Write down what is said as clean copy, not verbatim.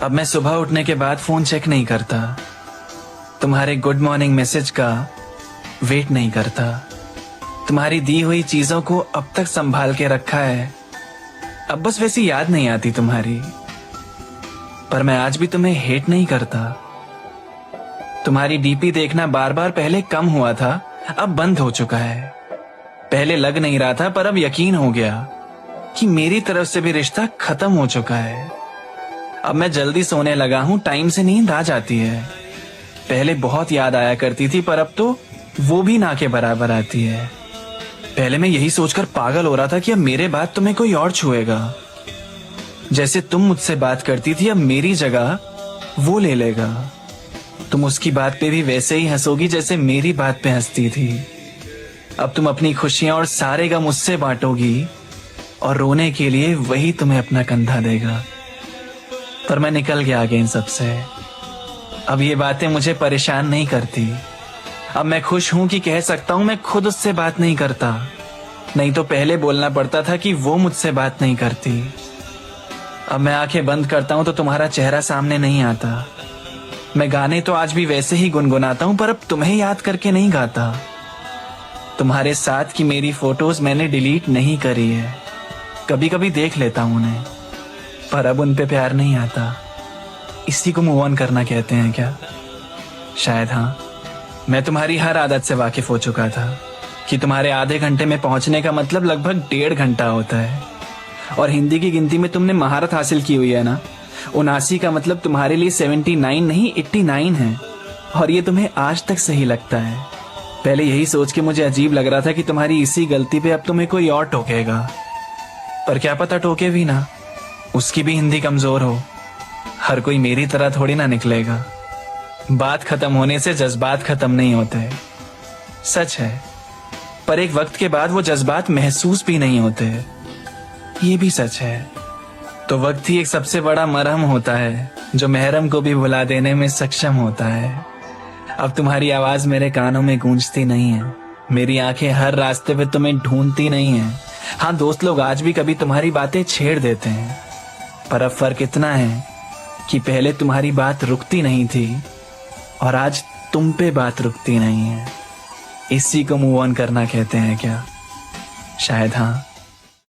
अब मैं सुबह उठने के बाद फोन चेक नहीं करता, तुम्हारे गुड मॉर्निंग मैसेज का वेट नहीं करता, तुम्हारी दी हुई चीजों को अब तक संभाल के रखा है। अब बस वैसी याद नहीं आती तुम्हारी, पर मैं आज भी तुम्हें हेट नहीं करता। तुम्हारी डीपी देखना बार बार पहले कम हुआ था, अब बंद हो चुका है। पहले लग नहीं रहा था, पर अब यकीन हो गया कि मेरी तरफ से भी रिश्ता खत्म हो चुका है। अब मैं जल्दी सोने लगा हूं, टाइम से नींद आ जाती है। पहले बहुत याद आया करती थी, पर अब तो वो भी ना के बराबर आती है। पहले मैं यही सोचकर पागल हो रहा था कि अब मेरे बाद तुम्हें कोई और छुएगा। जैसे तुम मुझसे बात करती थी, अब मेरी जगह वो ले लेगा। तुम उसकी बात पे भी वैसे ही हंसोगी जैसे मेरी बात पे हंसती थी। अब तुम अपनी खुशियां और सारे गम मुझसे बांटोगी और रोने के लिए वही तुम्हें अपना कंधा देगा। पर मैं निकल गया आगे इन सबसे। अब ये बातें मुझे परेशान नहीं करती। अब मैं खुश हूं कि कह सकता हूं मैं खुद उससे बात नहीं करता। नहीं तो पहले बोलना पड़ता था कि वो मुझसे बात नहीं करती। अब मैं आंखें बंद करता हूं तो तुम्हारा चेहरा सामने नहीं आता। मैं गाने तो आज भी वैसे ही गुनगुनाता हूं, पर अब तुम्हें याद करके नहीं गाता। तुम्हारे साथ की मेरी फोटोज मैंने डिलीट नहीं करी है, कभी कभी देख लेता हूं उन्हें, पर अब उन पे प्यार नहीं आता। इसी को मूव ऑन करना कहते हैं क्या? शायद हाँ। मैं तुम्हारी हर आदत से वाकिफ हो चुका था कि तुम्हारे आधे घंटे में पहुंचने का मतलब लगभग 1.5 घंटा होता है। और हिंदी की गिनती में तुमने महारत हासिल की हुई है ना, 79 का मतलब तुम्हारे लिए 79 नहीं 89 है। और ये तुम्हें आज तक सही लगता है। पहले यही सोच के मुझे अजीब लग रहा था कि तुम्हारी इसी गलती पे अब तुम्हें कोई और टोकेगा, पर क्या पता टोके भी ना, उसकी भी हिंदी कमजोर हो। हर कोई मेरी तरह थोड़ी ना निकलेगा। बात खत्म होने से जज्बात खत्म नहीं होते, सच है, पर एक वक्त के बाद वो जज्बात महसूस भी नहीं होते, ये भी सच है। तो वक्त ही एक सबसे बड़ा मरहम होता है जो महरम को भी भुला देने में सक्षम होता है। अब तुम्हारी आवाज मेरे कानों में गूंजती नहीं है, मेरी आंखें हर रास्ते पे तुम्हें ढूंढती नहीं है। हाँ, दोस्त लोग आज भी कभी तुम्हारी बातें छेड़ देते हैं, पर अब फर्क इतना है कि पहले तुम्हारी बात रुकती नहीं थी और आज तुम पे बात रुकती नहीं है। इसी को मूव ऑन करना कहते हैं क्या? शायद हाँ।